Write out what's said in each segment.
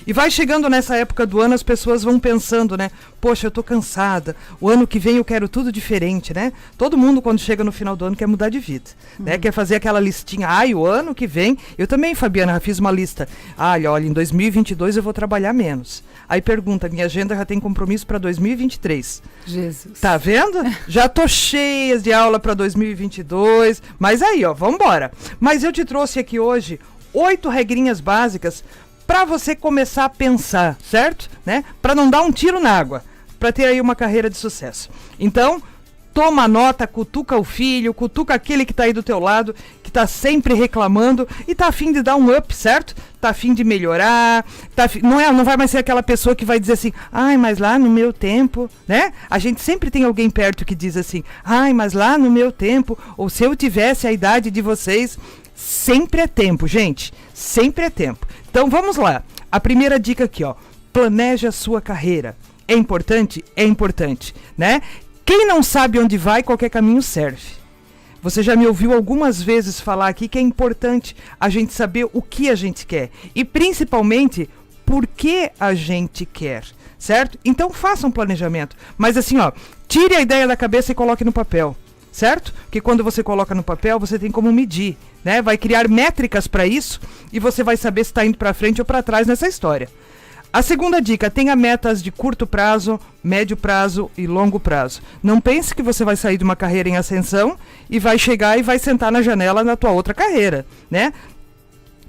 E vai chegando nessa época do ano, as pessoas vão pensando, né? Poxa, eu tô cansada, o ano que vem eu quero tudo diferente, né? Todo mundo, quando chega no final do ano, quer mudar de vida, né? Quer fazer aquela listinha, o ano que vem... Eu também, Fabiana, já fiz uma lista. Olha, em 2022 eu vou trabalhar menos. Aí pergunta, minha agenda já tem compromisso para 2023. Jesus. Tá vendo? Já tô cheia de aula para 2022, mas aí, vambora. Mas eu te trouxe aqui hoje 8 regrinhas básicas para você começar a pensar, certo? Né? Para não dar um tiro na água, para ter aí uma carreira de sucesso. Então, toma nota, cutuca o filho, cutuca aquele que tá aí do teu lado, que tá sempre reclamando e tá a fim de dar um up, certo? Tá a fim de melhorar, não vai mais ser aquela pessoa que vai dizer assim, mas lá no meu tempo, né? A gente sempre tem alguém perto que diz assim, mas lá no meu tempo, ou se eu tivesse a idade de vocês, sempre é tempo, gente, sempre é tempo. Então vamos lá, a primeira dica aqui, planeja a sua carreira. É importante? É importante, né? Quem não sabe onde vai, qualquer caminho serve. Você já me ouviu algumas vezes falar aqui que é importante a gente saber o que a gente quer. E principalmente, por que a gente quer, certo? Então faça um planejamento. Mas assim, tire a ideia da cabeça e coloque no papel, certo? Porque quando você coloca no papel, você tem como medir, né? Vai criar métricas para isso e você vai saber se está indo para frente ou para trás nessa história. A segunda dica, tenha metas de curto prazo, médio prazo e longo prazo. Não pense que você vai sair de uma carreira em ascensão e vai chegar e vai sentar na janela na tua outra carreira, né?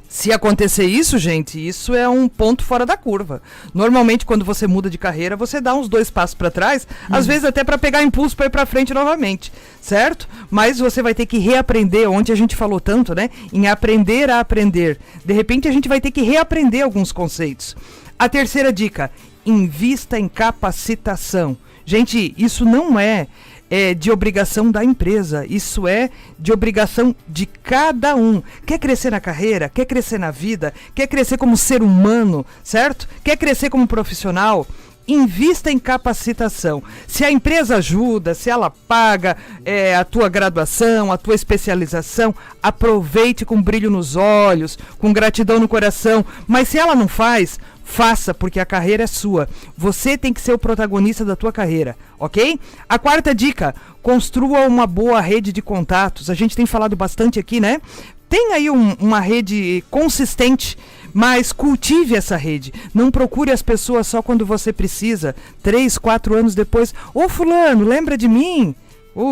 Se acontecer isso, gente, isso é um ponto fora da curva. Normalmente, quando você muda de carreira, você dá uns 2 passos para trás, às vezes até para pegar impulso para ir para frente novamente, certo? Mas você vai ter que reaprender, onde a gente falou tanto, né? Em aprender a aprender. De repente, a gente vai ter que reaprender alguns conceitos. A terceira dica, invista em capacitação. Gente, isso não é de obrigação da empresa, isso é de obrigação de cada um. Quer crescer na carreira, quer crescer na vida, quer crescer como ser humano, certo? Quer crescer como profissional? Invista em capacitação. Se a empresa ajuda, se ela paga a tua graduação, a tua especialização, aproveite com brilho nos olhos, com gratidão no coração. Mas se ela não faz, faça, porque a carreira é sua. Você tem que ser o protagonista da tua carreira, ok? A quarta dica, construa uma boa rede de contatos. A gente tem falado bastante aqui, né? Tem aí uma rede consistente, mas cultive essa rede. Não procure as pessoas só quando você precisa. 3, 4 anos depois. Ô fulano, lembra de mim?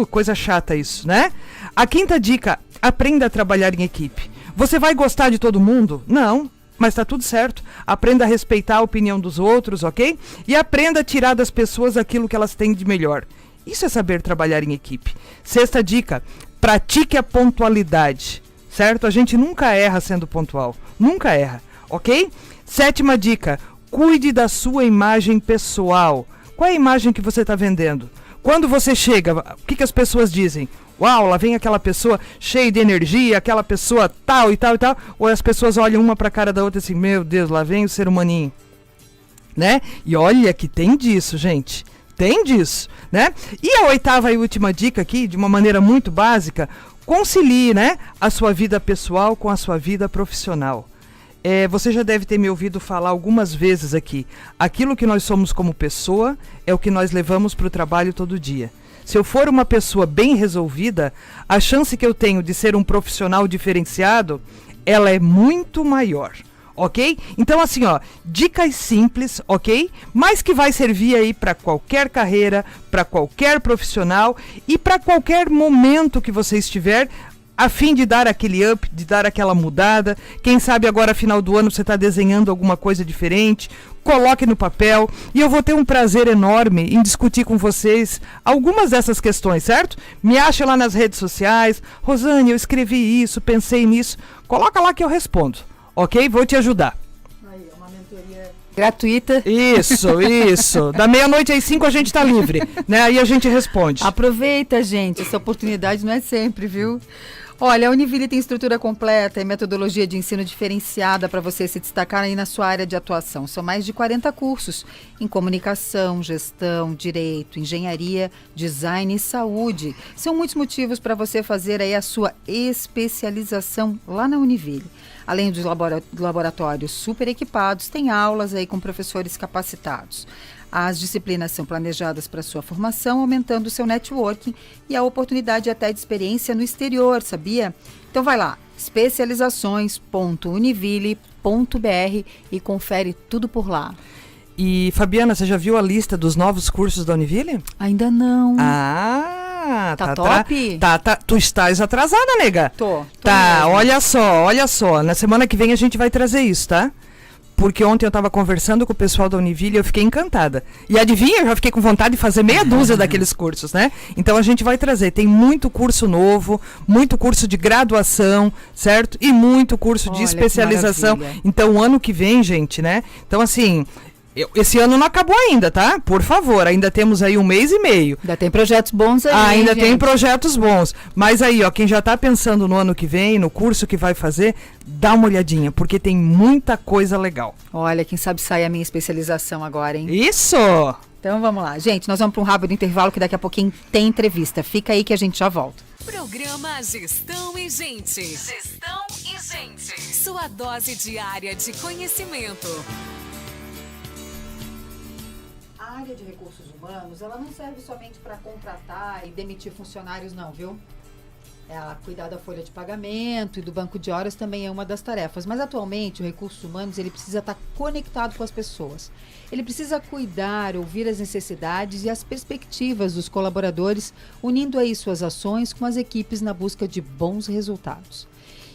Coisa chata isso, né? A quinta dica, aprenda a trabalhar em equipe. Você vai gostar de todo mundo? Não. Mas tá tudo certo. Aprenda a respeitar a opinião dos outros, ok? E aprenda a tirar das pessoas aquilo que elas têm de melhor. Isso é saber trabalhar em equipe. Sexta dica, pratique a pontualidade, certo? A gente nunca erra sendo pontual. Nunca erra, ok? Sétima dica, cuide da sua imagem pessoal. Qual é a imagem que você está vendendo? Quando você chega, o que as pessoas dizem? Uau, lá vem aquela pessoa cheia de energia, aquela pessoa tal e tal e tal. Ou as pessoas olham uma para a cara da outra assim, meu Deus, lá vem o ser humaninho, né? E olha que tem disso, gente. Tem disso, né? E a oitava e última dica aqui, de uma maneira muito básica, concilie, né, a sua vida pessoal com a sua vida profissional. Você já deve ter me ouvido falar algumas vezes aqui. Aquilo que nós somos como pessoa é o que nós levamos para o trabalho todo dia. Se eu for uma pessoa bem resolvida, a chance que eu tenho de ser um profissional diferenciado, ela é muito maior, ok? Então assim, dicas simples, ok? Mas que vai servir aí para qualquer carreira, para qualquer profissional e para qualquer momento que você estiver, a fim de dar aquele up, de dar aquela mudada. Quem sabe agora, final do ano, você está desenhando alguma coisa diferente. Coloque no papel e eu vou ter um prazer enorme em discutir com vocês algumas dessas questões, certo? Me acha lá nas redes sociais. Rosane, eu escrevi isso, pensei nisso. Coloca lá que eu respondo, ok? Vou te ajudar. Aí, uma mentoria gratuita. Isso. Da meia-noite às 5 a gente está livre, né? Aí a gente responde. Aproveita, gente. Essa oportunidade não é sempre, viu? Olha, a Univille tem estrutura completa e metodologia de ensino diferenciada para você se destacar aí na sua área de atuação. São mais de 40 cursos em comunicação, gestão, direito, engenharia, design e saúde. São muitos motivos para você fazer aí a sua especialização lá na Univille. Além dos laboratórios super equipados, tem aulas aí com professores capacitados. As disciplinas são planejadas para sua formação, aumentando o seu networking e a oportunidade até de experiência no exterior, sabia? Então vai lá, especializações.univille.br e confere tudo por lá. E, Fabiana, você já viu a lista dos novos cursos da Univille? Ainda não. Tá top? Tu estás atrasada, nega. Tô Tá, mesmo. olha só. Na semana que vem a gente vai trazer isso, tá? Porque ontem eu estava conversando com o pessoal da Univille e eu fiquei encantada. E adivinha, eu já fiquei com vontade de fazer meia dúzia daqueles cursos, né? Então a gente vai trazer. Tem muito curso novo, muito curso de graduação, certo? E muito curso de Olha, especialização. que maravilha. Então, ano que vem, gente, né? Então, assim, esse ano não acabou ainda, tá? Por favor, ainda temos aí 1 mês e meio. Ainda tem projetos bons aí, Ainda tem gente. projetos bons. Mas aí, ó, quem já tá pensando no ano que vem, no curso que vai fazer, dá uma olhadinha, porque tem muita coisa legal. Olha, quem sabe sai a minha especialização agora, hein? Isso! Então vamos lá. Gente, nós vamos para um rápido intervalo que daqui a pouquinho tem entrevista. Fica aí que a gente já volta. Programa Gestão e Gente. Gestão e Gente. Sua dose diária de conhecimento. A área de recursos humanos, ela não serve somente para contratar e demitir funcionários, não, viu? Cuidar da folha de pagamento e do banco de horas também é uma das tarefas. Mas atualmente o recursos humanos ele precisa estar conectado com as pessoas. Ele precisa cuidar, ouvir as necessidades e as perspectivas dos colaboradores, unindo aí suas ações com as equipes na busca de bons resultados.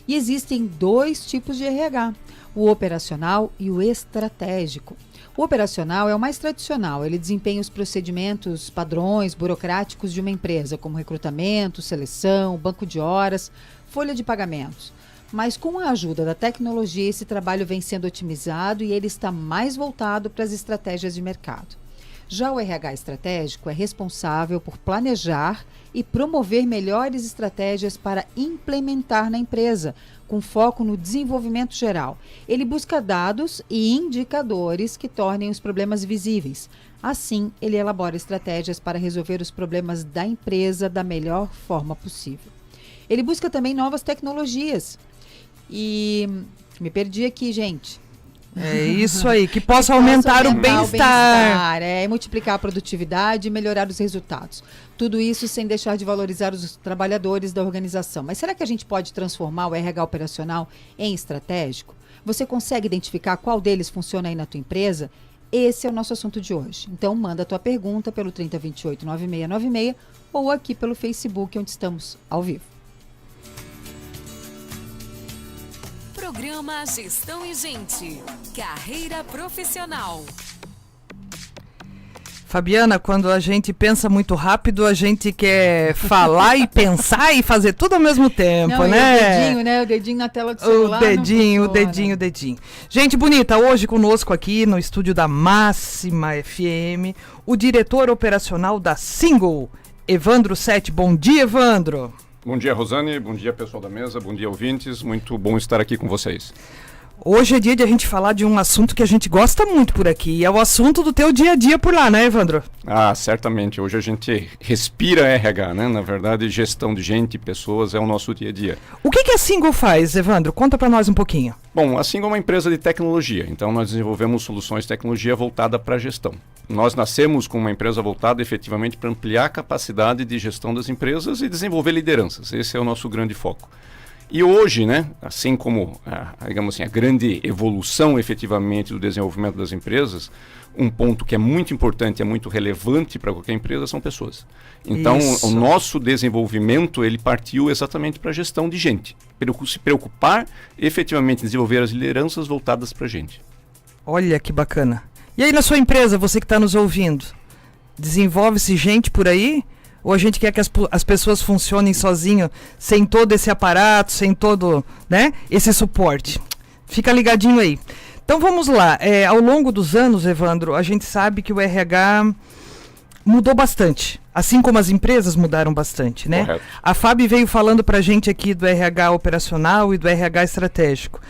E existem 2 tipos de RH, o operacional e o estratégico. O operacional é o mais tradicional, ele desempenha os procedimentos padrões burocráticos de uma empresa, como recrutamento, seleção, banco de horas, folha de pagamentos. Mas com a ajuda da tecnologia, esse trabalho vem sendo otimizado e ele está mais voltado para as estratégias de mercado. Já o RH estratégico é responsável por planejar e promover melhores estratégias para implementar na empresa, com foco no desenvolvimento geral. Ele busca dados e indicadores que tornem os problemas visíveis. Assim, ele elabora estratégias para resolver os problemas da empresa da melhor forma possível. Ele busca também novas tecnologias. E me perdi aqui, gente. É isso aí, que possa aumentar o bem-estar. Multiplicar a produtividade e melhorar os resultados. Tudo isso sem deixar de valorizar os trabalhadores da organização. Mas será que a gente pode transformar o RH operacional em estratégico? Você consegue identificar qual deles funciona aí na tua empresa? Esse é o nosso assunto de hoje. Então manda a tua pergunta pelo 3028-9696 ou aqui pelo Facebook, onde estamos ao vivo. Programa Gestão e Gente. Carreira profissional. Fabiana, quando a gente pensa muito rápido, a gente quer falar e pensar e fazer tudo ao mesmo tempo, Não, né? E o dedinho, né? O dedinho na tela do celular. O dedinho. Gente bonita, hoje conosco aqui no estúdio da Máxima FM, o diretor operacional da Single, Evandro Sete. Bom dia, Evandro. Bom dia, Rosane. Bom dia, pessoal da mesa. Bom dia, ouvintes. Muito bom estar aqui com vocês. Hoje é dia de a gente falar de um assunto que a gente gosta muito por aqui. E é o assunto do teu dia a dia por lá, né, Evandro? Ah, certamente. Hoje a gente respira RH, né? Na verdade, gestão de gente e pessoas é o nosso dia a dia. O que a Single faz, Evandro? Conta pra nós um pouquinho. Bom, a Single é uma empresa de tecnologia. Então, nós desenvolvemos soluções de tecnologia voltada para a gestão. Nós nascemos com uma empresa voltada efetivamente para ampliar a capacidade de gestão das empresas e desenvolver lideranças. Esse é o nosso grande foco. E hoje, né, assim como digamos assim, a grande evolução efetivamente do desenvolvimento das empresas, um ponto que é muito importante, é muito relevante para qualquer empresa são pessoas. Então, Isso. o nosso desenvolvimento, ele partiu exatamente para a gestão de gente. Se preocupar efetivamente em desenvolver as lideranças voltadas para a gente. Olha que bacana. E aí na sua empresa, você que está nos ouvindo, desenvolve-se gente por aí? Ou a gente quer que as pessoas funcionem sozinho, sem todo esse aparato, sem todo, né, esse suporte? Fica ligadinho aí. Então vamos lá. Ao longo dos anos, Evandro, a gente sabe que o RH mudou bastante. Assim como as empresas mudaram bastante, né? Correto. A Fábio veio falando pra gente aqui do RH operacional e do RH estratégico.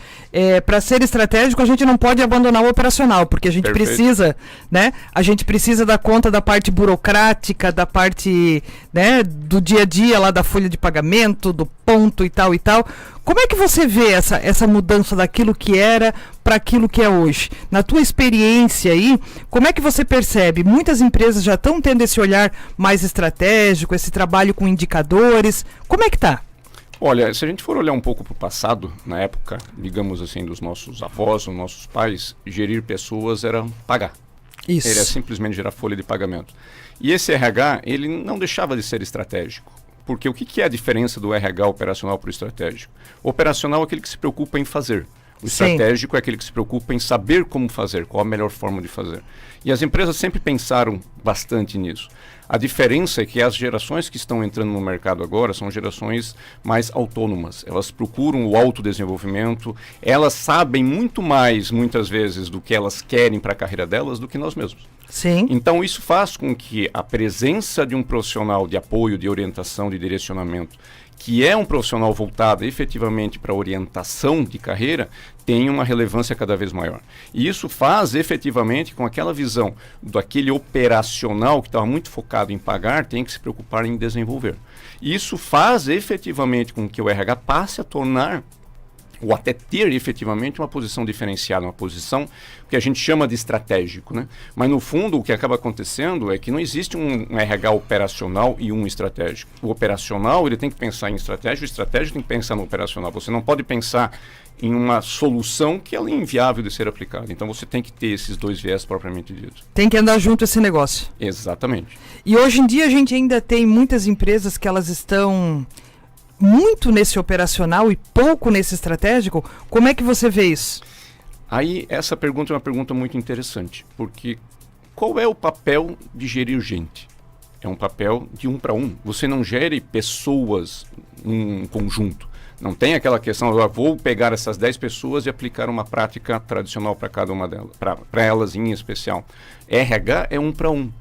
para ser estratégico, a gente não pode abandonar o operacional, porque a gente Perfeito. precisa, né? A gente precisa dar conta da parte burocrática, da parte, né, do dia a dia lá da folha de pagamento, do ponto e tal e tal. Como é que você vê essa mudança daquilo que era para aquilo que é hoje? Na tua experiência aí, como é que você percebe? Muitas empresas já estão tendo esse olhar mais estratégico, esse trabalho com indicadores. Como é que tá? Olha, se a gente for olhar um pouco para o passado, na época, digamos assim, dos nossos avós, dos nossos pais, gerir pessoas era pagar. Isso. Ele é simplesmente gerar folha de pagamento. E esse RH, ele não deixava de ser estratégico. Porque o que é a diferença do RH operacional para o estratégico? O operacional é aquele que se preocupa em fazer. O estratégico é aquele que se preocupa em saber como fazer, qual a melhor forma de fazer. E as empresas sempre pensaram bastante nisso. A diferença é que as gerações que estão entrando no mercado agora são gerações mais autônomas. Elas procuram o autodesenvolvimento, elas sabem muito mais, muitas vezes, do que elas querem para a carreira delas do que nós mesmos. Sim. Então isso faz com que a presença de um profissional de apoio, de orientação, de direcionamento, que é um profissional voltado efetivamente para orientação de carreira, tenha uma relevância cada vez maior. E isso faz efetivamente com aquela visão daquele operacional que estava muito focado em pagar, tem que se preocupar em desenvolver. E isso faz efetivamente com que o RH passe a tornar ou até ter efetivamente uma posição diferenciada, uma posição que a gente chama de estratégico, né? Mas no fundo o que acaba acontecendo é que não existe um RH operacional e um estratégico. O operacional ele tem que pensar em estratégia, o estratégico tem que pensar no operacional. Você não pode pensar em uma solução que ela é inviável de ser aplicada. Então você tem que ter esses dois viés propriamente dito. Tem que andar junto esse negócio. Exatamente. E hoje em dia a gente ainda tem muitas empresas que elas estão muito nesse operacional e pouco nesse estratégico. Como é que você vê isso? Aí essa pergunta é uma pergunta muito interessante, porque qual é o papel de gerir gente? É um papel de um para um. Você não gere pessoas em conjunto. Não tem aquela questão, eu vou pegar essas 10 pessoas e aplicar uma prática tradicional para cada uma delas, para elas em especial. RH é um para um.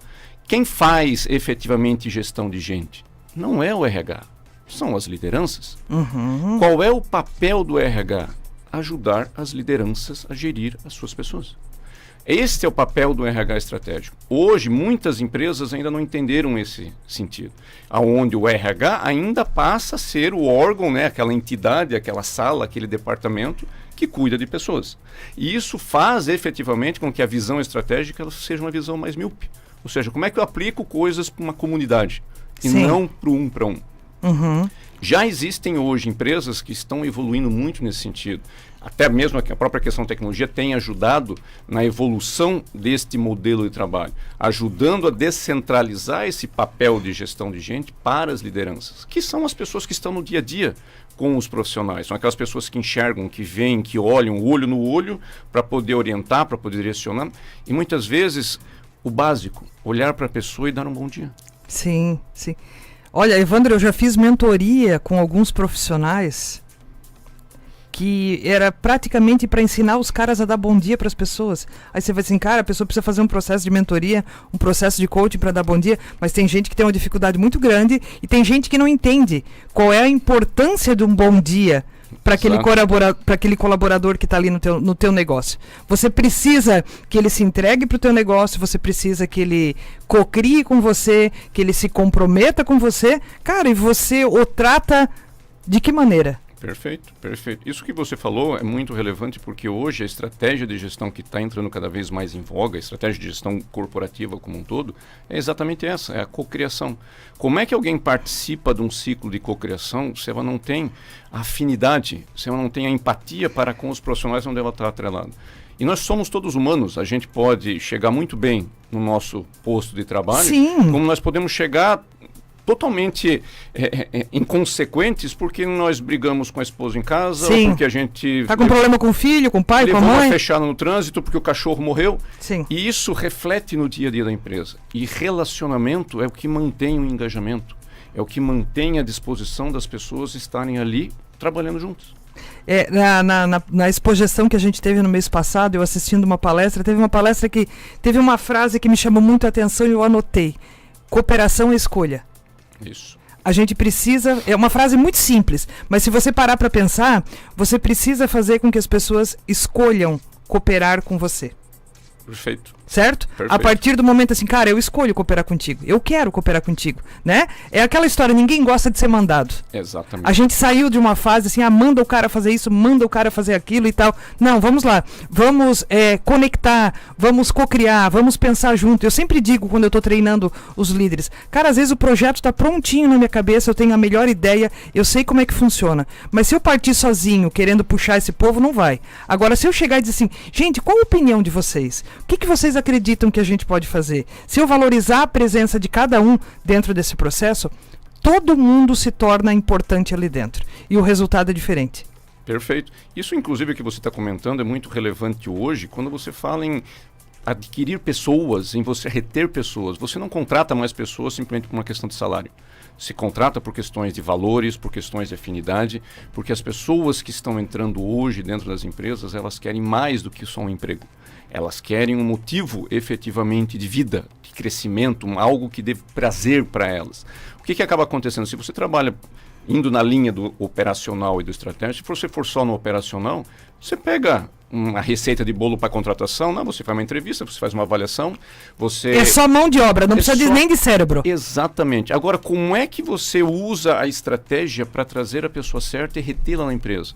Quem faz efetivamente gestão de gente? Não é o RH. São as lideranças. Uhum. Qual é o papel do RH? Ajudar as lideranças a gerir as suas pessoas. Este é o papel do RH estratégico. Hoje, muitas empresas ainda não entenderam esse sentido, aonde o RH ainda passa a ser o órgão, né, aquela entidade, aquela sala, aquele departamento que cuida de pessoas. E isso faz efetivamente com que a visão estratégica ela seja uma visão mais míope. Ou seja, como é que eu aplico coisas para uma comunidade e Sim. não para um para um. Uhum. Já existem hoje empresas que estão evoluindo muito nesse sentido. Até mesmo a própria questão da tecnologia tem ajudado na evolução deste modelo de trabalho, ajudando a descentralizar esse papel de gestão de gente para as lideranças, que são as pessoas que estão no dia a dia com os profissionais. São aquelas pessoas que enxergam, que veem, que olham olho no olho para poder orientar, para poder direcionar. E muitas vezes o básico, olhar para a pessoa e dar um bom dia. Sim, sim. Olha, Evandro, eu já fiz mentoria com alguns profissionais que era praticamente para ensinar os caras a dar bom dia para as pessoas. Aí você vai assim, cara, a pessoa precisa fazer um processo de mentoria, um processo de coaching para dar bom dia, mas tem gente que tem uma dificuldade muito grande e tem gente que não entende qual é a importância de um bom dia para aquele colaborador que está ali no teu negócio. Você precisa que ele se entregue para o teu negócio, você precisa que ele cocrie com você, que ele se comprometa com você. Cara, e você o trata de que maneira? Perfeito, perfeito. Isso que você falou é muito relevante porque hoje a estratégia de gestão que está entrando cada vez mais em voga, a estratégia de gestão corporativa como um todo, é exatamente essa, é a cocriação. Como é que alguém participa de um ciclo de cocriação se ela não tem a afinidade, se ela não tem a empatia para com os profissionais onde ela está atrelada? E nós somos todos humanos, a gente pode chegar muito bem no nosso posto de trabalho, Sim. como nós podemos chegar totalmente inconsequentes porque nós brigamos com a esposa em casa, Sim. ou porque a gente Tá com problema com o filho, com o pai, com a levou uma mãe? fechada no trânsito porque o cachorro morreu. Sim. E isso reflete no dia a dia da empresa. E relacionamento é o que mantém o engajamento, é o que mantém a disposição das pessoas estarem ali trabalhando juntos. Na exposição que a gente teve no mês passado, eu assistindo uma palestra, teve uma palestra que teve uma frase que me chamou muito a atenção e eu anotei. Cooperação é escolha. Isso. A gente precisa, é uma frase muito simples, mas se você parar para pensar, você precisa fazer com que as pessoas escolham cooperar com você. Perfeito. Certo? Perfeito. A partir do momento assim, cara, eu escolho cooperar contigo. Eu quero cooperar contigo, né? É aquela história, ninguém gosta de ser mandado. Exatamente. A gente saiu de uma fase assim, manda o cara fazer isso, manda o cara fazer aquilo e tal. Não, vamos lá. Vamos conectar, vamos cocriar, vamos pensar junto. Eu sempre digo quando eu tô treinando os líderes, cara, às vezes o projeto tá prontinho na minha cabeça, eu tenho a melhor ideia, eu sei como é que funciona. Mas se eu partir sozinho, querendo puxar esse povo, não vai. Agora, se eu chegar e dizer assim, gente, qual a opinião de vocês? O que vocês acreditam que a gente pode fazer? Se eu valorizar a presença de cada um dentro desse processo, todo mundo se torna importante ali dentro. E o resultado é diferente. Perfeito. Isso, inclusive, que você está comentando é muito relevante hoje, quando você fala em adquirir pessoas, em você reter pessoas. Você não contrata mais pessoas simplesmente por uma questão de salário. Se contrata por questões de valores, por questões de afinidade, porque as pessoas que estão entrando hoje dentro das empresas, elas querem mais do que só um emprego. Elas querem um motivo efetivamente de vida, de crescimento, algo que dê prazer para elas. O que acaba acontecendo? Se você trabalha indo na linha do operacional e do estratégico, se você for só no operacional, você pega uma receita de bolo para contratação, não, você faz uma entrevista, você faz uma avaliação, você... É só mão de obra, não precisa nem de cérebro. Exatamente. Agora, como é que você usa a estratégia para trazer a pessoa certa e retê-la na empresa?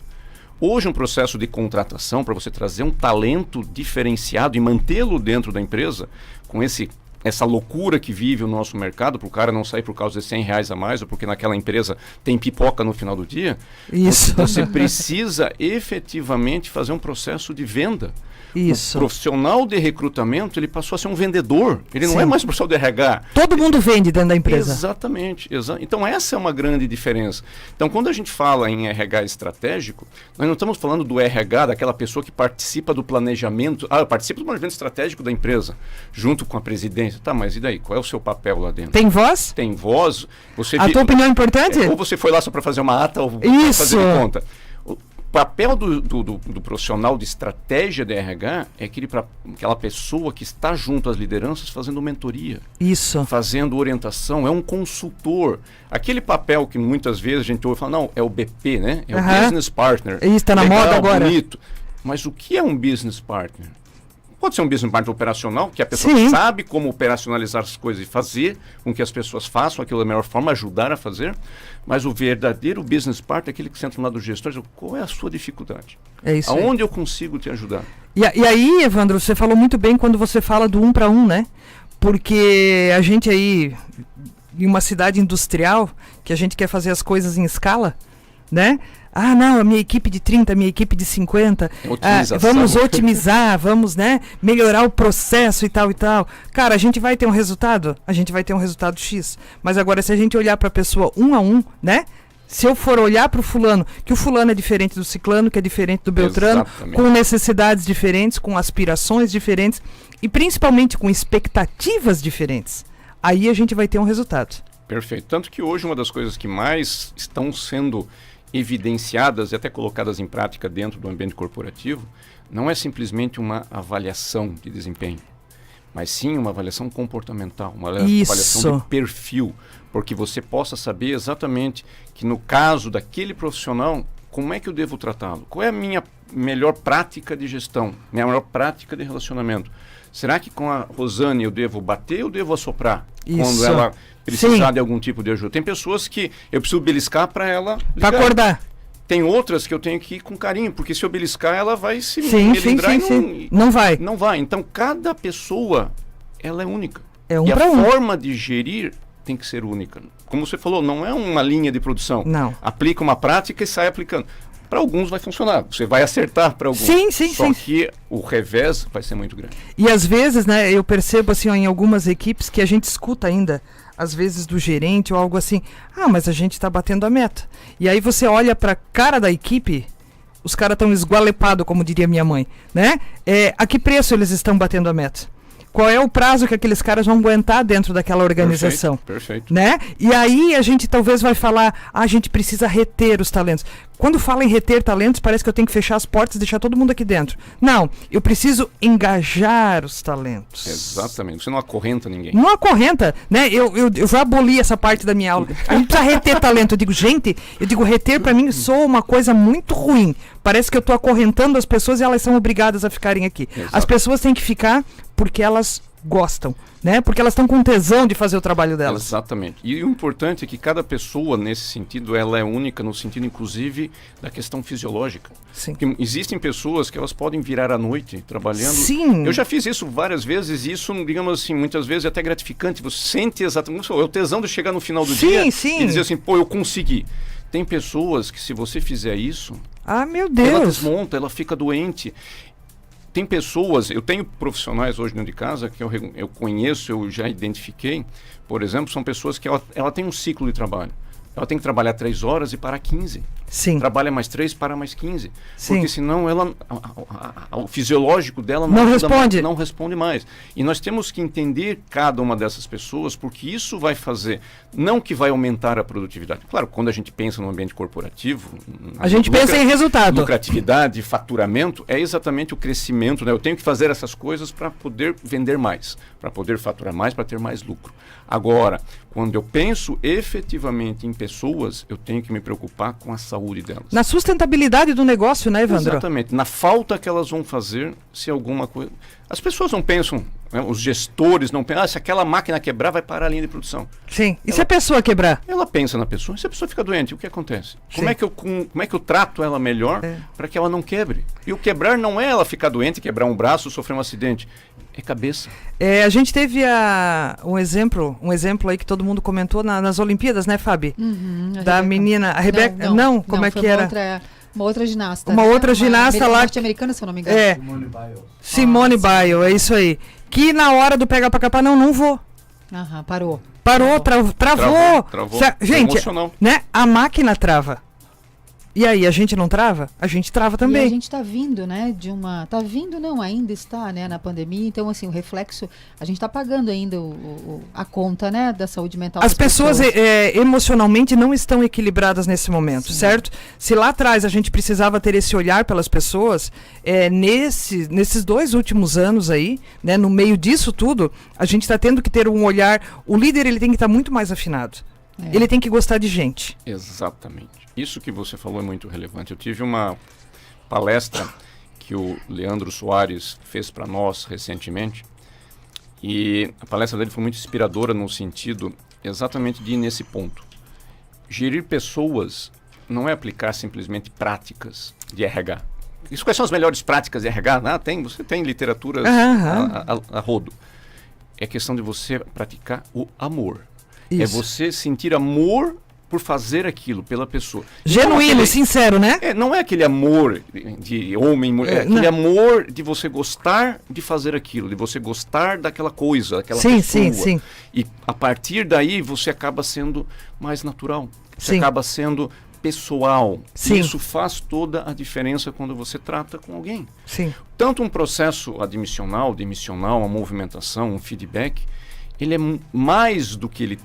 Hoje, um processo de contratação, para você trazer um talento diferenciado e mantê-lo dentro da empresa, com essa loucura que vive o nosso mercado, para o cara não sair por causa de R$100 a mais, ou porque naquela empresa tem pipoca no final do dia, isso. Você precisa efetivamente fazer um processo de venda. Isso. O profissional de recrutamento, ele passou a ser um vendedor. Ele não é mais profissional de RH. Todo mundo vende dentro da empresa. Exatamente. Então, essa é uma grande diferença. Então, quando a gente fala em RH estratégico, nós não estamos falando do RH, daquela pessoa que participa do planejamento. Eu participo do planejamento estratégico da empresa, junto com a presidência. Tá, mas e daí? Qual é o seu papel lá dentro? Tem voz? Tem voz. A tua opinião é importante? Ou você foi lá só para fazer uma ata ou Isso. fazer de conta. O papel do profissional de estratégia de RH é aquela pessoa que está junto às lideranças fazendo mentoria. Isso. Fazendo orientação, é um consultor. Aquele papel que muitas vezes a gente ouve e fala, não, é o BP, né? É o business partner. Isso está na moda agora. Bonito. Mas o que é um business partner? Pode ser um business partner operacional, que a pessoa sabe como operacionalizar as coisas e fazer com que as pessoas façam aquilo da melhor forma, ajudar a fazer. Mas o verdadeiro business partner é aquele que senta no lado do gestor e diz, qual é a sua dificuldade? É isso. Aonde eu consigo te ajudar? E aí, Evandro, você falou muito bem quando você fala do 1 para 1, né? Porque a gente aí, em uma cidade industrial, que a gente quer fazer as coisas em escala, né? Ah, não, a minha equipe de 30, a minha equipe de 50. Vamos otimizar, vamos, né, melhorar o processo e tal e tal. Cara, a gente vai ter um resultado? A gente vai ter um resultado X. Mas agora, se a gente olhar para a pessoa 1 a 1, né? Se eu for olhar para o fulano, que o fulano é diferente do ciclano, que é diferente do beltrano, Exatamente. com necessidades diferentes, com aspirações diferentes e principalmente com expectativas diferentes, aí a gente vai ter um resultado. Perfeito. Tanto que hoje uma das coisas que mais estão sendo evidenciadas e até colocadas em prática dentro do ambiente corporativo, não é simplesmente uma avaliação de desempenho, mas sim uma avaliação comportamental, uma avaliação de perfil, porque você possa saber exatamente que no caso daquele profissional, como é que eu devo tratá-lo? Qual é a minha melhor prática de gestão, minha melhor prática de relacionamento? Será que com a Rosane eu devo bater ou devo assoprar? Isso. Quando ela precisar de algum tipo de ajuda. Tem pessoas que eu preciso beliscar para ela ligar. Para acordar. Tem outras que eu tenho que ir com carinho, porque se eu beliscar ela vai se melindrar e não vai. Não vai. Então cada pessoa, ela é única. É um e a para um. forma de gerir tem que ser única. Como você falou, não é uma linha de produção. Não. Aplica uma prática e sai aplicando. Para alguns vai funcionar, você vai acertar para alguns. Só que o revés vai ser muito grande. E às vezes, né, eu percebo assim, ó, em algumas equipes que a gente escuta ainda, às vezes do gerente ou algo assim, mas a gente está batendo a meta. E aí você olha para a cara da equipe, os caras estão esgualepados, como diria minha mãe, né? A que preço eles estão batendo a meta? Qual é o prazo que aqueles caras vão aguentar dentro daquela organização? Perfeito. Né? E aí a gente talvez vai falar, a gente precisa reter os talentos. Quando fala em reter talentos, parece que eu tenho que fechar as portas e deixar todo mundo aqui dentro. Não, eu preciso engajar os talentos. Exatamente, você não acorrenta ninguém. Não acorrenta, né? Eu já aboli essa parte da minha aula. A gente precisa reter talento. Eu digo, reter pra mim soa uma coisa muito ruim. Parece que eu tô acorrentando as pessoas e elas são obrigadas a ficarem aqui. Exato. As pessoas têm que ficar porque elas gostam, né? Porque elas estão com tesão de fazer o trabalho delas. Exatamente. E o importante é que cada pessoa, nesse sentido, ela é única no sentido, inclusive, da questão fisiológica. Sim. Porque existem pessoas que elas podem virar à noite trabalhando. Sim. Eu já fiz isso várias vezes e isso, digamos assim, muitas vezes é até gratificante. Você sente exatamente, é o tesão de chegar no final do dia Sim. e dizer assim, pô, eu consegui. Tem pessoas que se você fizer isso, Ah, meu ela Deus. desmonta, ela fica doente. Tem pessoas, eu tenho profissionais hoje dentro de casa que eu conheço, eu já identifiquei, por exemplo, são pessoas que ela tem um ciclo de trabalho. Ela tem que trabalhar 3 horas e parar 15. Sim. Trabalha mais 3, para mais 15. Sim. Porque senão ela, o fisiológico dela Não responde. não responde mais. E nós temos que entender cada uma dessas pessoas, porque isso vai fazer, não que vai aumentar a produtividade. Claro, quando a gente pensa no ambiente corporativo... A gente pensa em resultado. Lucratividade, faturamento, é exatamente o crescimento, né? Eu tenho que fazer essas coisas para poder vender mais, para poder faturar mais, para ter mais lucro. Agora, quando eu penso efetivamente em pessoas, eu tenho que me preocupar com a saúde delas. Na sustentabilidade do negócio, né, Evandro? Exatamente. Na falta que elas vão fazer se alguma coisa... As pessoas não pensam, né? Os gestores não pensam, se aquela máquina quebrar, vai parar a linha de produção. Sim. E se a pessoa quebrar? Ela pensa na pessoa, e se a pessoa fica doente, o que acontece? Sim. Como é que eu trato ela melhor para que ela não quebre? E o quebrar não é ela ficar doente, quebrar um braço, sofrer um acidente. É cabeça. A gente teve um exemplo aí que todo mundo comentou nas Olimpíadas, né, Fabi? Da menina, a Rebeca. Não, como é que era? Uma outra ginasta. Uma outra ginasta lá. Norte-americana, se eu não me engano. Simone Biles, é isso aí. Que na hora do pegar pra capar, não vou. Aham, parou. Parou, travou. Travou. Gente, Emocional. né? A máquina trava. E aí, a gente não trava? A gente trava também. E a gente está vindo, né, tá vindo não, ainda está, né, na pandemia, então assim, o reflexo, a gente está pagando ainda a conta, né, da saúde mental As das pessoas emocionalmente não estão equilibradas nesse momento, certo? Se lá atrás a gente precisava ter esse olhar pelas pessoas, nesses 2 últimos anos aí, né, no meio disso tudo, a gente está tendo que ter um olhar, o líder ele tem que estar muito mais afinado. Ele tem que gostar de gente. Exatamente. Isso que você falou é muito relevante. Eu tive uma palestra que o Leandro Soares fez para nós recentemente e a palestra dele foi muito inspiradora no sentido exatamente de ir nesse ponto. Gerir pessoas não é aplicar simplesmente práticas de RH. Quais são as melhores práticas de RH? Você tem literaturas a rodo. É questão de você praticar o amor. Isso. É você sentir amor por fazer aquilo pela pessoa. Genuíno, sincero, né? Não é aquele amor de homem, mulher, é aquele amor de você gostar de fazer aquilo, de você gostar daquela coisa, daquela pessoa. Sim. E a partir daí você acaba sendo mais natural. Você acaba sendo pessoal. Sim. Isso faz toda a diferença quando você trata com alguém. Sim. Tanto um processo admissional, demissional, uma movimentação, um feedback, ele é mais do que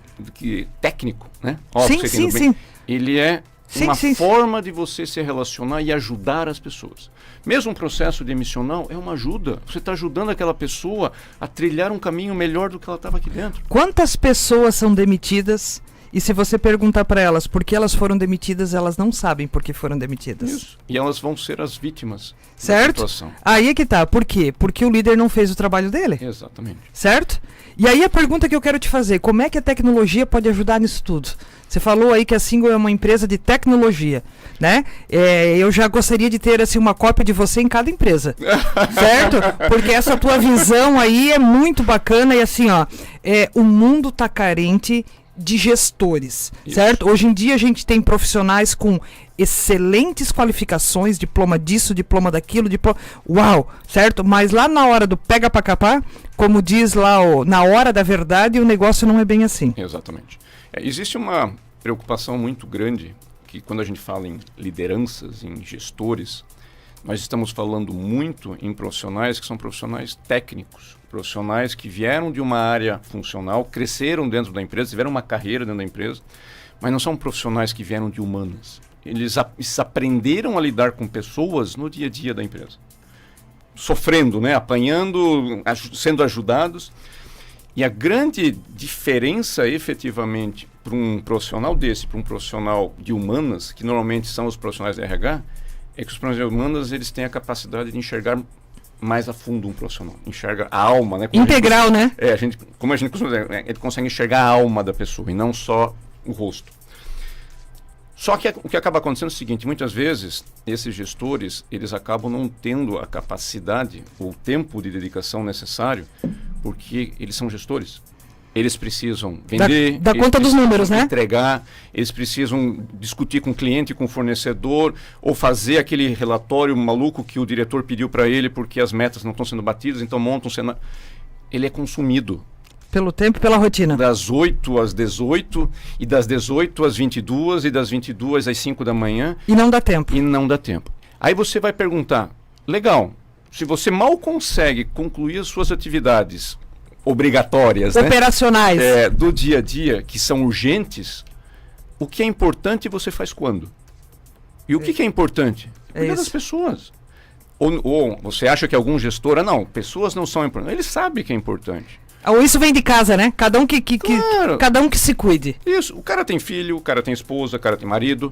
técnico, né? Sim. Ele é uma forma de você se relacionar e ajudar as pessoas. Mesmo um processo demissional é uma ajuda. Você está ajudando aquela pessoa a trilhar um caminho melhor do que ela estava aqui dentro. Quantas pessoas são demitidas e se você perguntar para elas por que elas foram demitidas, elas não sabem por que foram demitidas. Isso. E elas vão ser as vítimas certo? da situação. Aí é que tá. Por quê? Porque o líder não fez o trabalho dele. Exatamente. Certo? E aí a pergunta que eu quero te fazer, como é que a tecnologia pode ajudar nisso tudo? Você falou aí que a Single é uma empresa de tecnologia, né? Eu já gostaria de ter assim, uma cópia de você em cada empresa, certo? Porque essa tua visão aí é muito bacana e assim, ó, o mundo tá carente de gestores, certo? Hoje em dia a gente tem profissionais com excelentes qualificações, diploma disso, diploma daquilo, uau, certo? Mas lá na hora do pega pra capar, como diz lá, na hora da verdade, o negócio não é bem assim. Exatamente. Existe uma preocupação muito grande que quando a gente fala em lideranças, em gestores, nós estamos falando muito em profissionais que são profissionais técnicos, profissionais que vieram de uma área funcional, cresceram dentro da empresa, tiveram uma carreira dentro da empresa, mas não são profissionais que vieram de humanas. Eles aprenderam a lidar com pessoas no dia a dia da empresa. Sofrendo, né? Apanhando, sendo ajudados. E a grande diferença, efetivamente, para um profissional desse, para um profissional de humanas, que normalmente são os profissionais de RH, é que os profissionais de humanas, eles têm a capacidade de enxergar mais a fundo um profissional. Enxerga a alma, né? Integral, né? Como a gente costuma dizer, ele consegue enxergar a alma da pessoa e não só o rosto. Só que o que acaba acontecendo é o seguinte, muitas vezes esses gestores, eles acabam não tendo a capacidade ou o tempo de dedicação necessário, porque eles são gestores. Eles precisam vender, dá conta dos números, né? Entregar, eles precisam discutir com o cliente, com o fornecedor, ou fazer aquele relatório maluco que o diretor pediu para ele porque as metas não estão sendo batidas, então montam um cenário. Ele é consumido. Pelo tempo e pela rotina. Das 8 às 18, e das 18 às 22, e das 22 às 5 da manhã. E não dá tempo. E não dá tempo. Aí você vai perguntar, legal, se você mal consegue concluir as suas atividades obrigatórias, operacionais, né, do dia a dia, que são urgentes, o que é importante você faz quando? E o que é importante? Cuidar das pessoas. Ou você acha que algum gestor, não, pessoas não são importantes. Ele sabe que é importante. Ou isso vem de casa, né? Cada um Claro. cada um que se cuide. Isso, o cara tem filho, o cara tem esposa, o cara tem marido.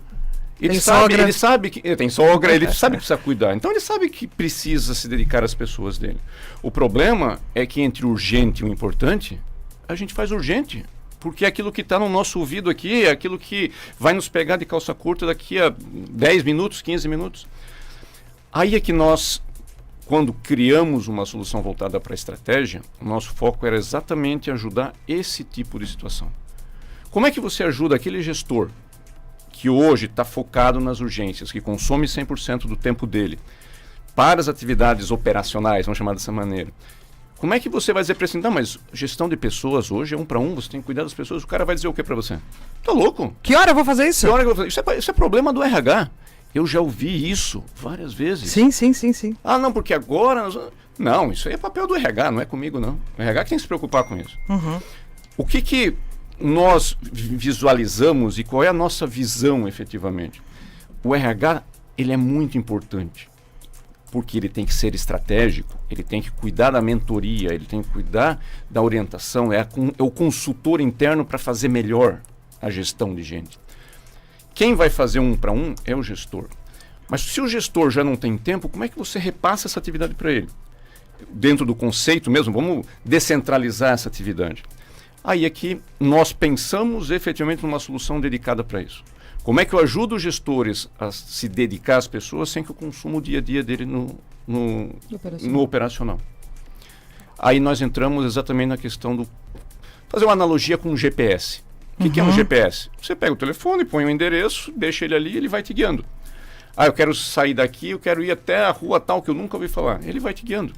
Ele sogra. sabe que tem sogra, ele sabe que precisa cuidar. Então ele sabe que precisa se dedicar às pessoas dele. O problema é que entre o urgente e o importante, a gente faz urgente. Porque é aquilo que está no nosso ouvido aqui, é aquilo que vai nos pegar de calça curta daqui a 10 minutos, 15 minutos. Aí é que nós, quando criamos uma solução voltada para a estratégia, o nosso foco era exatamente ajudar esse tipo de situação. Como é que você ajuda aquele gestor que hoje está focado nas urgências, que consome 100% do tempo dele, para as atividades operacionais, vamos chamar dessa maneira? Como é que você vai dizer para ele assim, mas gestão de pessoas hoje é 1 para 1, você tem que cuidar das pessoas, o cara vai dizer o que para você? Tá louco? Que hora eu vou fazer isso? Que hora eu vou fazer? Isso é problema do RH. Eu já ouvi isso várias vezes. Sim. Ah, não, porque agora... Não, isso aí é papel do RH, não é comigo, não. O RH que tem que se preocupar com isso. Uhum. O que nós visualizamos e qual é a nossa visão, efetivamente? O RH, ele é muito importante, porque ele tem que ser estratégico, ele tem que cuidar da mentoria, ele tem que cuidar da orientação, é o consultor interno para fazer melhor a gestão de gente. Quem vai fazer 1 para 1 é o gestor. Mas se o gestor já não tem tempo, como é que você repassa essa atividade para ele? Dentro do conceito mesmo, vamos descentralizar essa atividade. Aí é que nós pensamos efetivamente numa solução dedicada para isso. Como é que eu ajudo os gestores a se dedicar às pessoas sem que eu consuma o dia a dia dele no operacional? Aí nós entramos exatamente na questão do... Fazer uma analogia com o GPS. O que é um GPS? Você pega o telefone, põe o endereço, deixa ele ali e ele vai te guiando. Ah, eu quero sair daqui, eu quero ir até a rua tal que eu nunca ouvi falar. Ele vai te guiando.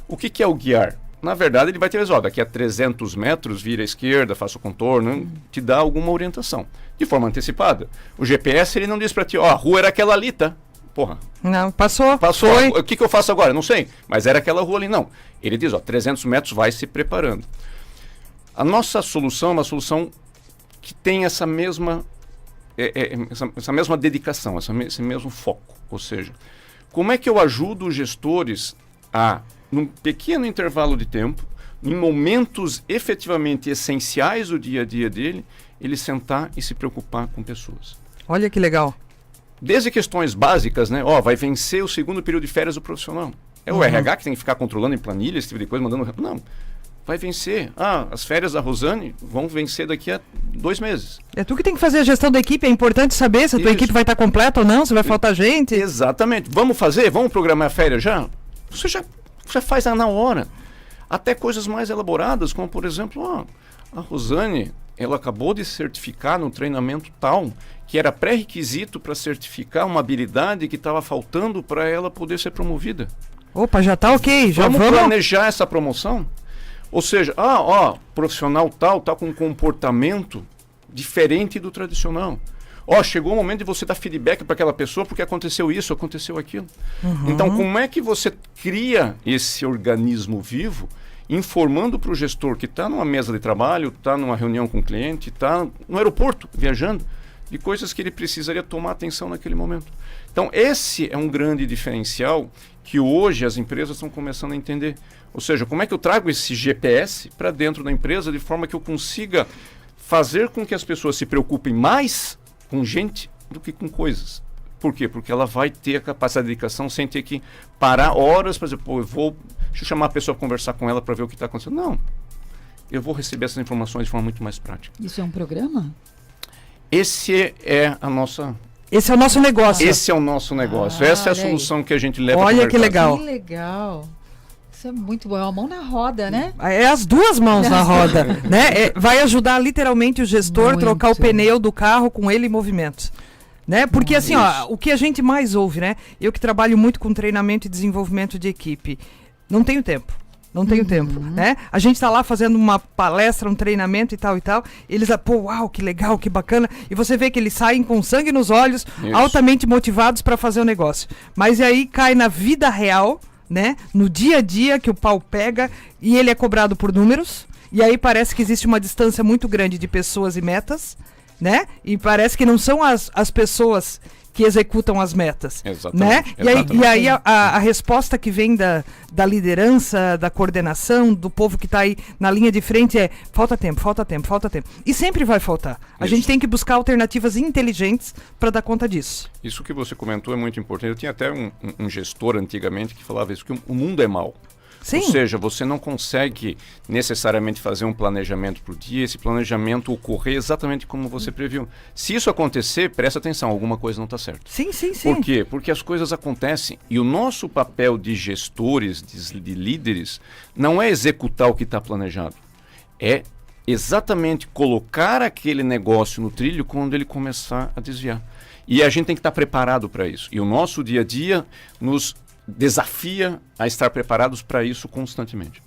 O que é o guiar? Na verdade, ele vai te dizer, daqui a 300 metros, vira à esquerda, faça o contorno, te dá alguma orientação. De forma antecipada. O GPS, ele não diz para ti, a rua era aquela ali, tá? Porra. Não, passou. Foi. O que eu faço agora? Não sei. Mas era aquela rua ali. Não. Ele diz, 300 metros, vai se preparando. A nossa solução é uma solução que tem essa mesma dedicação, esse mesmo foco. Ou seja, como é que eu ajudo os gestores a, num pequeno intervalo de tempo, em momentos efetivamente essenciais do dia a dia dele, ele sentar e se preocupar com pessoas? Olha que legal. Desde questões básicas, né? Vai vencer o segundo período de férias do profissional. É o RH que tem que ficar controlando em planilha, esse tipo de coisa, mandando... Não. Vai vencer. As férias da Rosane vão vencer daqui a 2 meses. É tu que tem que fazer a gestão da equipe, é importante saber se a tua equipe vai estar completa ou não, se vai faltar gente. Exatamente. Vamos fazer? Vamos programar a férias já? Você já faz na hora. Até coisas mais elaboradas, como por exemplo, a Rosane, ela acabou de certificar no treinamento tal, que era pré-requisito para certificar uma habilidade que estava faltando para ela poder ser promovida. Opa, já tá ok. Já vamos planejar essa promoção? Ou seja, profissional tal com um comportamento diferente do tradicional. Chegou o momento de você dar feedback para aquela pessoa porque aconteceu isso, aconteceu aquilo. Então, como é que você cria esse organismo vivo informando para o gestor que está numa mesa de trabalho, está numa reunião com o cliente, está no aeroporto, viajando, de coisas que ele precisaria tomar atenção naquele momento. Então, esse é um grande diferencial que hoje as empresas estão começando a entender. Ou seja, como é que eu trago esse GPS para dentro da empresa de forma que eu consiga fazer com que as pessoas se preocupem mais com gente do que com coisas. Por quê? Porque ela vai ter a capacidade de dedicação sem ter que parar horas para dizer, deixa eu chamar a pessoa para conversar com ela para ver o que está acontecendo. Não. Eu vou receber essas informações de forma muito mais prática. Isso é um programa? Esse é o nosso negócio. Esse é o nosso negócio. Essa é a solução que a gente leva para o Olha mercado. que legal. Que legal. Isso é muito bom. É uma mão na roda, né? É as duas mãos na roda, né? Vai ajudar literalmente o gestor a Muito. trocar o pneu do carro com ele em movimento. Né? Porque assim, o que a gente mais ouve, né? Eu que trabalho muito com treinamento e desenvolvimento de equipe, não tenho tempo. Não tenho tempo, né? A gente tá lá fazendo uma palestra, um treinamento e tal. Eles, uau, que legal, que bacana. E você vê que eles saem com sangue nos olhos, altamente motivados para fazer o negócio. Mas aí cai na vida real, né? No dia a dia que o pau pega e ele é cobrado por números. E aí parece que existe uma distância muito grande de pessoas e metas, né? E parece que não são as pessoas que executam as metas, Exatamente, né? exatamente. E aí a resposta que vem da liderança, da coordenação, do povo que está aí na linha de frente é falta tempo. E sempre vai faltar. A gente tem que buscar alternativas inteligentes para dar conta disso. Isso que você comentou é muito importante. Eu tinha até um gestor antigamente que falava isso, que o mundo é mau. Sim. Ou seja, você não consegue necessariamente fazer um planejamento por dia, esse planejamento ocorrer exatamente como você previu. Se isso acontecer, presta atenção, alguma coisa não está certa. Sim. Por quê? Porque as coisas acontecem e o nosso papel de gestores, de líderes, não é executar o que está planejado. É exatamente colocar aquele negócio no trilho quando ele começar a desviar. E a gente tem que estar preparado para isso. E o nosso dia a dia nos desafia a estar preparados para isso constantemente.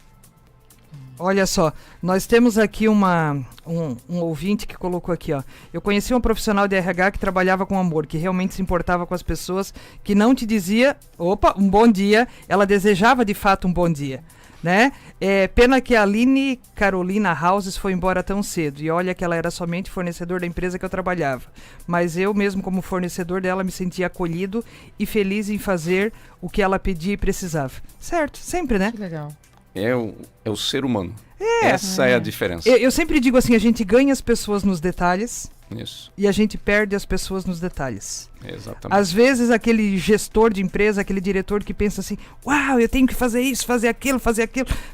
Olha só, nós temos aqui um ouvinte que colocou aqui, ó. Eu conheci um profissional de RH que trabalhava com amor, que realmente se importava com as pessoas, que não te dizia, um bom dia, ela desejava de fato um bom dia, né? Pena que a Aline Carolina Houses foi embora tão cedo, e olha que ela era somente fornecedor da empresa que eu trabalhava, mas eu mesmo como fornecedor dela me sentia acolhido e feliz em fazer o que ela pedia e precisava. Certo, sempre, né? Que legal. É o ser humano. Essa é a diferença. Eu sempre digo assim, a gente ganha as pessoas nos detalhes Isso. e a gente perde as pessoas nos detalhes. Exatamente. Às vezes aquele gestor de empresa, aquele diretor que pensa assim, uau, eu tenho que fazer isso, fazer aquilo,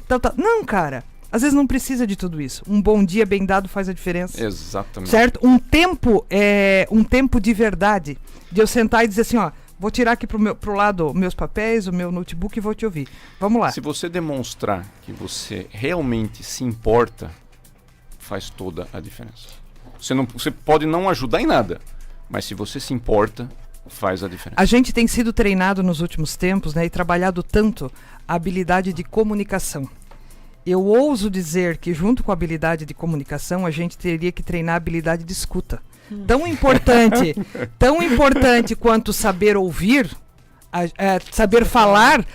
tal. Não, cara, às vezes não precisa de tudo isso. Um bom dia bem dado faz a diferença. Exatamente. Certo? Um tempo de verdade, de eu sentar e dizer assim, ó, vou tirar aqui pro lado meus papéis, o meu notebook e vou te ouvir. Vamos lá. Se você demonstrar que você realmente se importa, faz toda a diferença. Você pode não ajudar em nada, mas se você se importa, faz a diferença. A gente tem sido treinado nos últimos tempos, né, e trabalhado tanto a habilidade de comunicação. Eu ouso dizer que junto com a habilidade de comunicação, a gente teria que treinar a habilidade de escuta. Tão importante quanto saber ouvir, saber falar,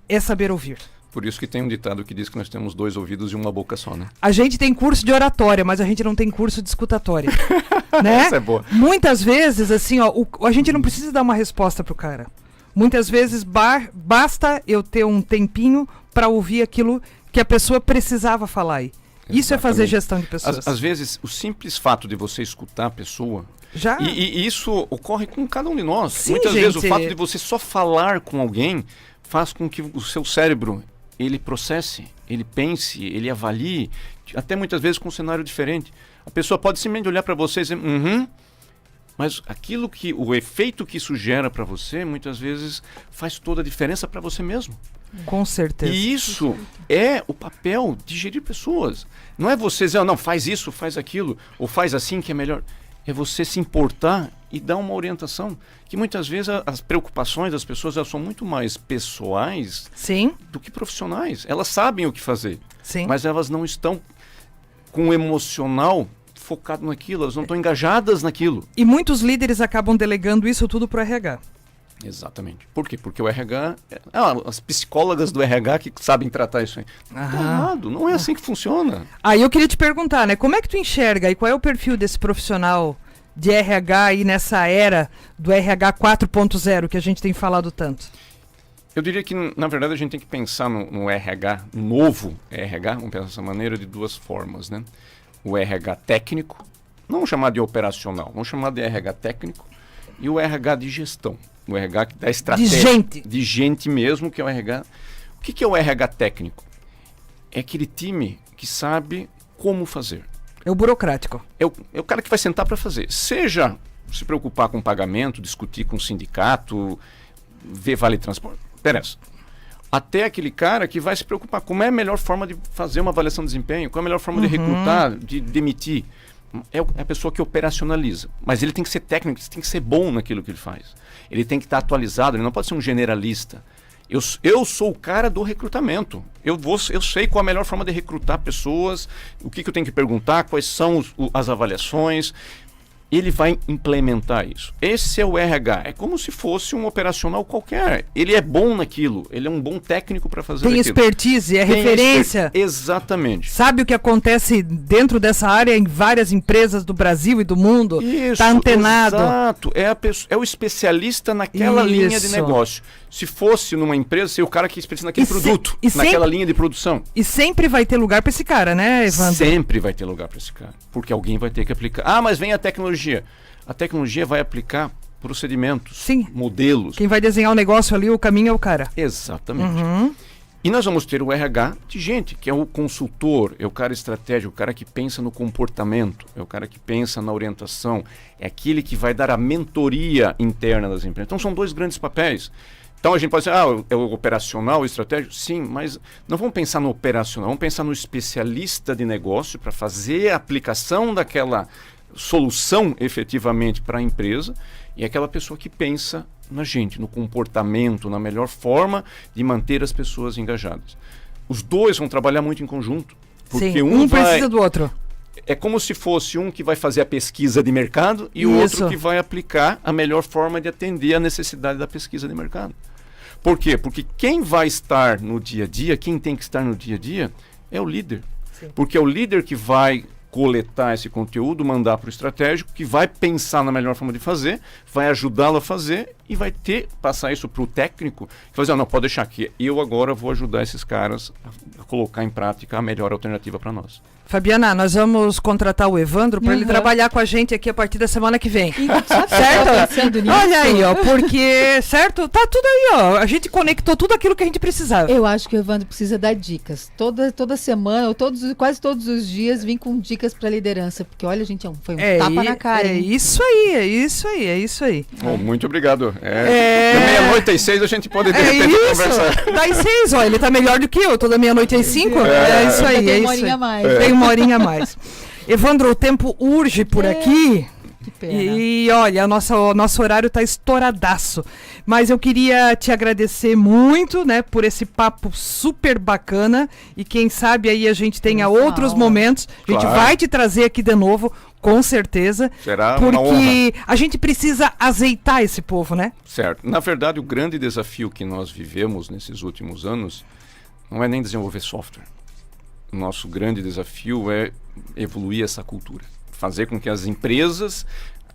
é saber ouvir. Por isso que tem um ditado que diz que nós temos 2 ouvidos e uma boca só, né? A gente tem curso de oratória, mas a gente não tem curso de escutatória. Né? Essa é boa. Muitas vezes, assim, ó, a gente não precisa dar uma resposta pro cara. Muitas vezes basta eu ter um tempinho para ouvir aquilo que a pessoa precisava falar aí. Isso é fazer gestão de pessoas. Às vezes, o simples fato de você escutar a pessoa... Já? E isso ocorre com cada um de nós. Sim, Muitas gente. vezes, o fato de você só falar com alguém faz com que o seu cérebro, ele processe, ele pense, ele avalie, até muitas vezes com um cenário diferente. A pessoa pode simplesmente olhar para você e dizer, mas o efeito que isso gera para você, muitas vezes, faz toda a diferença para você mesmo. Com certeza. E isso é o papel de gerir pessoas. Não é você dizer, não, faz isso, faz aquilo, ou faz assim que é melhor. É você se importar e dar uma orientação. Que muitas vezes as preocupações das pessoas elas são muito mais pessoais Sim. do que profissionais. Elas sabem o que fazer, Sim. mas elas não estão com o emocional focado naquilo, elas não estão engajadas naquilo. E muitos líderes acabam delegando isso tudo pro RH. Exatamente. Por quê? Porque o RH... as psicólogas do RH que sabem tratar isso aí. Tá errado, não é assim que funciona. Aí eu queria te perguntar, né? Como é que tu enxerga e qual é o perfil desse profissional de RH aí nessa era do RH 4.0 que a gente tem falado tanto? Eu diria que, na verdade, a gente tem que pensar no RH, no novo RH, vamos pensar dessa maneira, de duas formas, né? O RH técnico, não vamos chamar de operacional, vamos chamar de RH técnico, e o RH de gestão. O RH da estratégia. De gente. De gente mesmo, que é o RH. O que é o RH técnico? É aquele time que sabe como fazer. É o burocrático. É o cara que vai sentar para fazer. Seja se preocupar com pagamento, discutir com o sindicato, ver vale transporte, interessa. Até aquele cara que vai se preocupar como é a melhor forma de fazer uma avaliação de desempenho, qual é a melhor forma de recrutar, de demitir. É a pessoa que operacionaliza. Mas ele tem que ser técnico, ele tem que ser bom naquilo que ele faz. Ele tem que estar atualizado, ele não pode ser um generalista. Eu sou o cara do recrutamento. Eu sei qual a melhor forma de recrutar pessoas, o que eu tenho que perguntar, quais são as avaliações. Ele vai implementar isso. Esse é o RH. É como se fosse um operacional qualquer. Ele é bom naquilo. Ele é um bom técnico para fazer Tem aquilo. expertise, é referência. Exatamente. Sabe o que acontece dentro dessa área em várias empresas do Brasil e do mundo? Isso, tá antenado. Exato. É o especialista naquela linha de negócio. Se fosse numa empresa, seria o cara que é especialista naquele produto, naquela linha de produção. E sempre vai ter lugar para esse cara, né, Evandro? Sempre vai ter lugar para esse cara. Porque alguém vai ter que aplicar. Mas vem a tecnologia. A tecnologia vai aplicar procedimentos, Sim. modelos. Quem vai desenhar o negócio ali, o caminho é o cara. Exatamente. E nós vamos ter o RH de gente, que é o consultor, é o cara estratégico, o cara que pensa no comportamento, é o cara que pensa na orientação, é aquele que vai dar a mentoria interna das empresas. Então são dois grandes papéis. Então a gente pode dizer, é o operacional, o estratégico? Sim, mas não vamos pensar no operacional, vamos pensar no especialista de negócio para fazer a aplicação daquela solução efetivamente para a empresa, e é aquela pessoa que pensa na gente, no comportamento, na melhor forma de manter as pessoas engajadas. Os dois vão trabalhar muito em conjunto, porque Sim, um precisa do outro. É como se fosse um que vai fazer a pesquisa de mercado e o outro que vai aplicar a melhor forma de atender a necessidade da pesquisa de mercado. Por quê? Porque quem vai estar no dia a dia, quem tem que estar no dia a dia, é o líder. Sim. Porque é o líder que vai coletar esse conteúdo, mandar para o estratégico, que vai pensar na melhor forma de fazer, vai ajudá-lo a fazer e vai passar isso para o técnico, que vai dizer, não, pode deixar aqui, eu agora vou ajudar esses caras a colocar em prática a melhor alternativa para nós. Fabiana, nós vamos contratar o Evandro para ele trabalhar com a gente aqui a partir da semana que vem. Certo? Olha aí, ó, porque, certo? Tá tudo aí, ó. A gente conectou tudo aquilo que a gente precisava. Eu acho que o Evandro precisa dar dicas. Toda semana, ou quase todos os dias, vim com dicas para liderança. Porque, olha, gente, foi um tapa na cara. É isso aí. Oh, muito obrigado. Da meia-noite às 6 a gente pode de repente conversar. Das 6, ó, ele tá melhor do que eu. Toda meia-noite às 5. É isso aí. Tem uma horinha a mais. Tem uma horinha a mais. Evandro, o tempo urge por aqui. Que pena. E olha, o nosso horário tá estouradaço. Mas eu queria te agradecer muito, né, por esse papo super bacana. E quem sabe aí a gente tenha outros momentos. A gente vai te trazer aqui de novo, com certeza. Será uma honra. Porque a gente precisa azeitar esse povo, né? Certo. Na verdade, o grande desafio que nós vivemos nesses últimos anos não é nem desenvolver software. O nosso grande desafio é evoluir essa cultura. Fazer com que as empresas,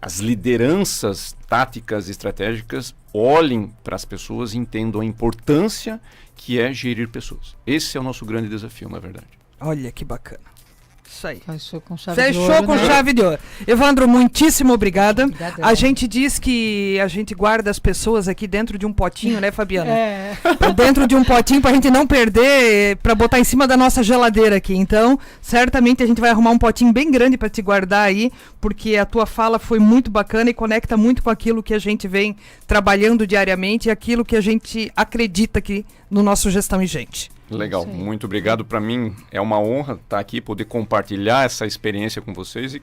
as lideranças táticas e estratégicas olhem para as pessoas e entendam a importância que é gerir pessoas. Esse é o nosso grande desafio, na verdade. Olha que bacana. Isso aí. Fechou com chave de ouro. Fechou com chave de ouro. Evandro, muitíssimo obrigada. Obrigada. A gente diz que a gente guarda as pessoas aqui dentro de um potinho, né, Fabiana? Dentro de um potinho pra gente não perder, pra botar em cima da nossa geladeira aqui. Então, certamente a gente vai arrumar um potinho bem grande pra te guardar aí, porque a tua fala foi muito bacana e conecta muito com aquilo que a gente vem trabalhando diariamente e aquilo que a gente acredita aqui no nosso Gestão e Gente. Legal, muito obrigado. Para mim é uma honra estar aqui, poder compartilhar essa experiência com vocês e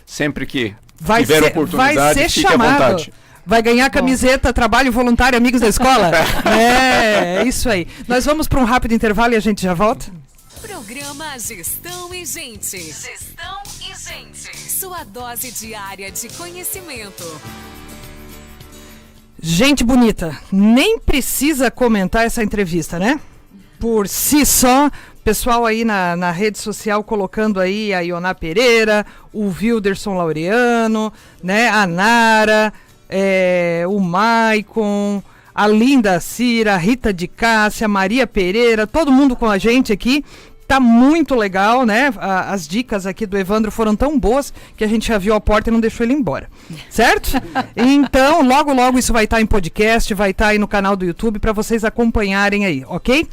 sempre que tiver oportunidade, fique à vontade. Vai ganhar camiseta, trabalho voluntário, amigos da escola? É isso aí. Nós vamos para um rápido intervalo e a gente já volta? Programa Gestão e Gente. Gestão e gente. Sua dose diária de conhecimento. Gente bonita, nem precisa comentar essa entrevista, né? Por si só, pessoal aí na rede social colocando aí a Ioná Pereira, o Wilderson Laureano, né? A Nara, o Maicon, a Linda Cira, a Rita de Cássia, Maria Pereira, todo mundo com a gente aqui. Tá muito legal, né? As dicas aqui do Evandro foram tão boas que a gente já viu a porta e não deixou ele embora. Certo? Então, logo, logo isso vai estar em podcast, vai estar aí no canal do YouTube para vocês acompanharem aí, ok?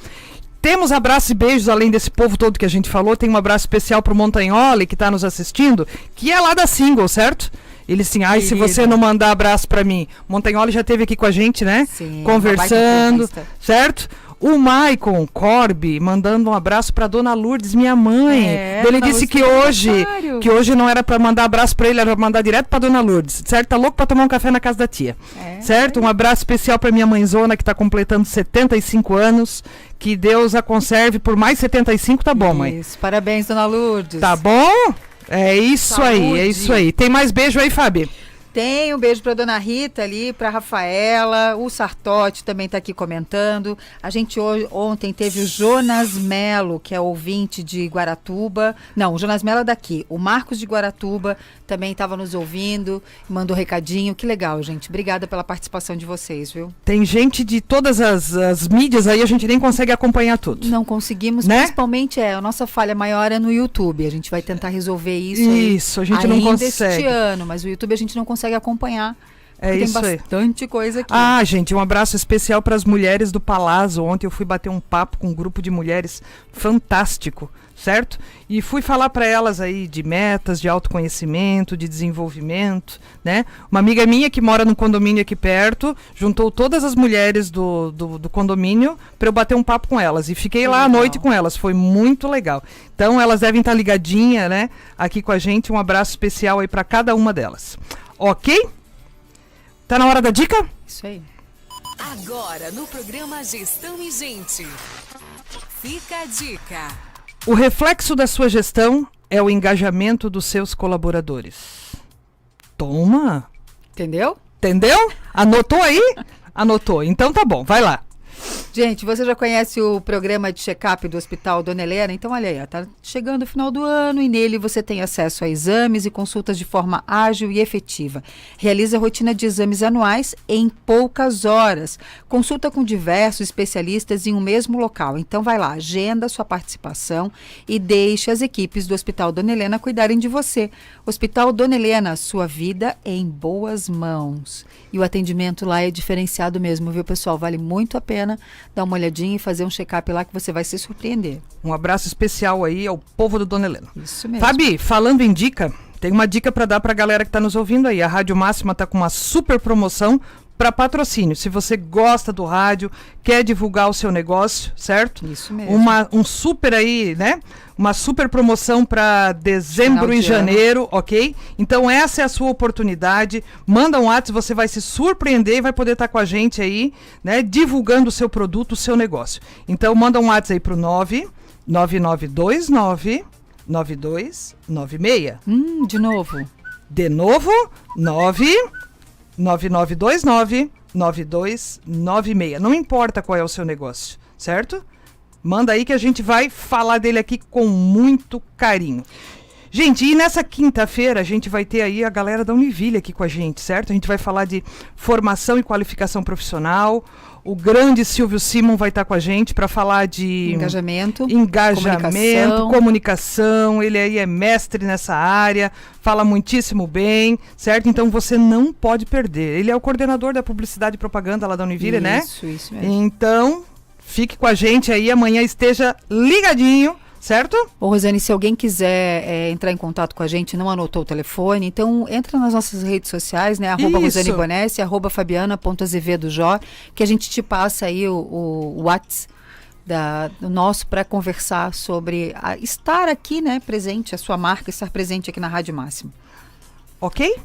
Temos abraços e beijos, além desse povo todo que a gente falou. Tem um abraço especial pro Montagnoli, que tá nos assistindo, que é lá da Single, certo? Ele assim, se você não mandar abraço pra mim. Montagnoli já esteve aqui com a gente, né? Sim, conversando, certo? O Maicon Corby mandando um abraço pra Dona Lourdes, minha mãe. Ele disse que hoje não era pra mandar abraço pra ele, era pra mandar direto pra Dona Lourdes, certo? Tá louco pra tomar um café na casa da tia, certo? Um abraço especial pra minha mãezona, que tá completando 75 anos. Que Deus a conserve por mais 75, tá bom, mãe? Isso, parabéns, Dona Lourdes. Tá bom? É isso aí, é isso aí. Tem mais beijo aí, Fábio? Tem um beijo para Dona Rita ali, para Rafaela, o Sartotti também está aqui comentando. A gente ontem teve o Jonas Melo, que é ouvinte de Guaratuba. Não, o Jonas Melo é daqui. O Marcos de Guaratuba também estava nos ouvindo, mandou recadinho. Que legal, gente. Obrigada pela participação de vocês, viu? Tem gente de todas as mídias aí, a gente nem consegue acompanhar tudo. Não conseguimos, né? Principalmente a nossa falha maior é no YouTube. A gente vai tentar resolver isso. Isso, a gente não consegue. Este ano, mas o YouTube a gente não consegue acompanhar. É isso aí. Tem bastante coisa aqui. Ah, gente, um abraço especial para as mulheres do Palazzo. Ontem eu fui bater um papo com um grupo de mulheres fantástico, certo? E fui falar para elas aí de metas, de autoconhecimento, de desenvolvimento, né? Uma amiga minha que mora no condomínio aqui perto, juntou todas as mulheres do condomínio para eu bater um papo com elas. E fiquei lá à noite com elas, foi muito legal. Então elas devem estar ligadinhas, né? Aqui com a gente, um abraço especial aí para cada uma delas. Ok? Tá na hora da dica? Isso aí. Agora, no programa Gestão e Gente. Fica a dica. O reflexo da sua gestão é o engajamento dos seus colaboradores. Toma! Entendeu? Entendeu? Anotou aí? Anotou. Então tá bom, vai lá. Gente, você já conhece o programa de check-up do Hospital Dona Helena? Então, olha aí, tá chegando o final do ano e nele você tem acesso a exames e consultas de forma ágil e efetiva. Realiza a rotina de exames anuais em poucas horas. Consulta com diversos especialistas em um mesmo local. Então, vai lá, agenda sua participação e deixe as equipes do Hospital Dona Helena cuidarem de você. Hospital Dona Helena, sua vida em boas mãos. E o atendimento lá é diferenciado mesmo, viu, pessoal? Vale muito a pena dar uma olhadinha e fazer um check-up lá que você vai se surpreender. Um abraço especial aí ao povo do Dona Helena. Isso mesmo. Fabi, falando em dica, tem uma dica para dar para a galera que está nos ouvindo aí. A Rádio Máxima está com uma super promoção para patrocínio. Se você gosta do rádio, quer divulgar o seu negócio, certo? Isso mesmo. Um super aí, né? Uma super promoção para dezembro e janeiro, ok? Então essa é a sua oportunidade. Manda um WhatsApp, você vai se surpreender e vai poder estar com a gente aí, né? Divulgando o seu produto, o seu negócio. Então manda um WhatsApp aí pro 99929 9296. De novo. De novo, 9929 9296. Não importa qual é o seu negócio, certo? Manda aí que a gente vai falar dele aqui com muito carinho. Gente, e nessa quinta-feira a gente vai ter aí a galera da Univille aqui com a gente, certo? A gente vai falar de formação e qualificação profissional. O grande Silvio Simon vai estar com a gente para falar de engajamento, comunicação. Ele aí é mestre nessa área, fala muitíssimo bem, certo? Então você não pode perder. Ele é o coordenador da publicidade e propaganda lá da Univille, né? Isso mesmo. Então, fique com a gente aí, amanhã esteja ligadinho, certo? Ô, Rosane, se alguém quiser entrar em contato com a gente, não anotou o telefone, então entra nas nossas redes sociais, né? @Rosane Bonesse, @Fabiana.azevedojó, que a gente te passa aí o WhatsApp do nosso para conversar sobre estar aqui, né? Presente, a sua marca, estar presente aqui na Rádio Máxima. Ok?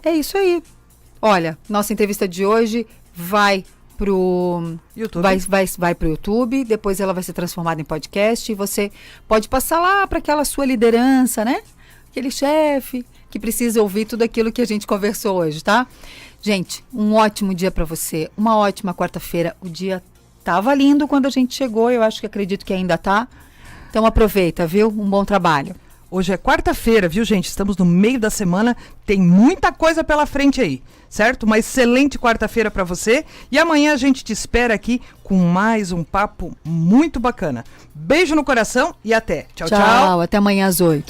É isso aí. Olha, nossa entrevista de hoje vai pro YouTube. Vai pro YouTube, depois ela vai ser transformada em podcast e você pode passar lá para aquela sua liderança, né? aquele chefe que precisa ouvir tudo aquilo que a gente conversou hoje, tá? Gente, um ótimo dia para você, uma ótima quarta-feira. O dia tava lindo quando a gente chegou, eu acredito que ainda tá. Então aproveita, viu? Um bom trabalho. Hoje é quarta-feira, viu, gente? Estamos no meio da semana, tem muita coisa pela frente aí, certo? Uma excelente quarta-feira para você e amanhã a gente te espera aqui com mais um papo muito bacana. Beijo no coração e até. Tchau, tchau. Até amanhã às 8.